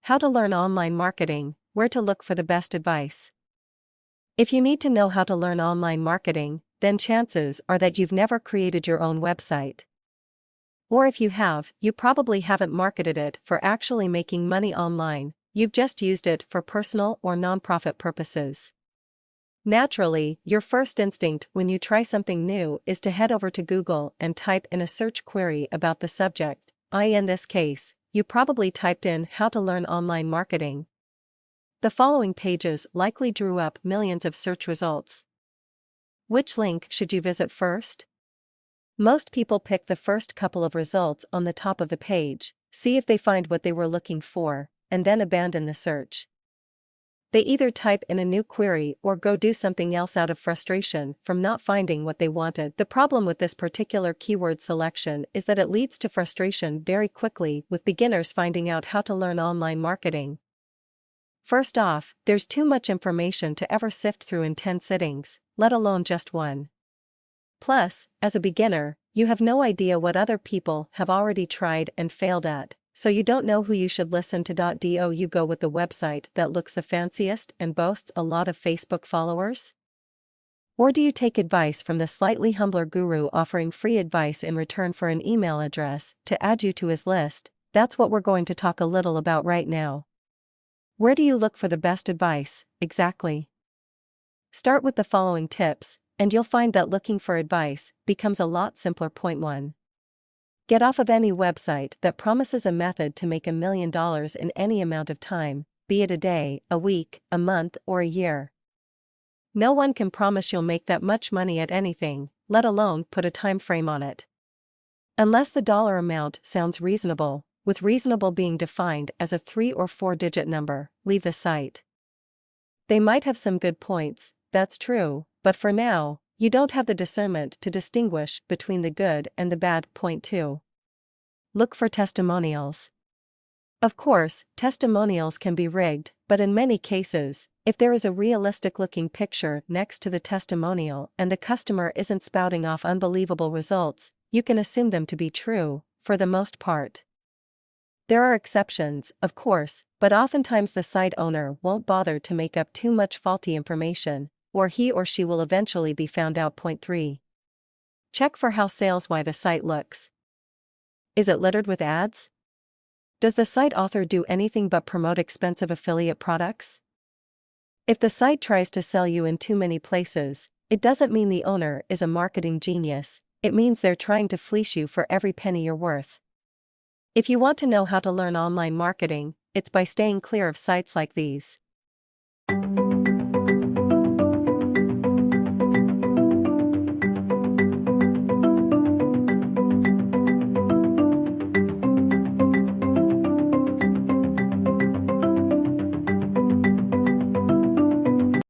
How to learn online marketing, where to look for the best advice. If you need to know how to learn online marketing, then chances are that you've never created your own website. Or if you have, you probably haven't marketed it for actually making money online, you've just used it for personal or nonprofit purposes. Naturally, your first instinct when you try something new is to head over to Google and type in a search query about the subject. In this case, you probably typed in how to learn online marketing. The following pages likely drew up millions of search results. Which link should you visit first? Most people pick the first couple of results on the top of the page, see if they find what they were looking for, and then abandon the search. They either type in a new query or go do something else out of frustration from not finding what they wanted. The problem with this particular keyword selection is that it leads to frustration very quickly with beginners finding out how to learn online marketing. First off, there's too much information to ever sift through in 10 sittings, let alone just one. Plus, as a beginner, you have no idea what other people have already tried and failed at, so you don't know who you should listen to. Do you go with the website that looks the fanciest and boasts a lot of Facebook followers? Or do you take advice from the slightly humbler guru offering free advice in return for an email address to add you to his list? That's what we're going to talk a little about right now. Where do you look for the best advice, exactly? Start with the following tips, and you'll find that looking for advice becomes a lot simpler. Point 1. Get off of any website that promises a method to make $1 million in any amount of time, be it a day, a week, a month, or a year. No one can promise you'll make that much money at anything, let alone put a time frame on it. Unless the dollar amount sounds reasonable, with reasonable being defined as a 3 or 4-digit number, leave the site. They might have some good points, that's true, but for now, you don't have the discernment to distinguish between the good and the bad. Point 2. Look for testimonials. Of course, testimonials can be rigged, but in many cases, if there is a realistic-looking picture next to the testimonial and the customer isn't spouting off unbelievable results, you can assume them to be true, for the most part. There are exceptions, of course, but oftentimes the site owner won't bother to make up too much faulty information, or he or she will eventually be found out. Point 3. Check for how sales-wise the site looks. Is it littered with ads? Does the site author do anything but promote expensive affiliate products? If the site tries to sell you in too many places, it doesn't mean the owner is a marketing genius, it means they're trying to fleece you for every penny you're worth. If you want to know how to learn online marketing, it's by staying clear of sites like these.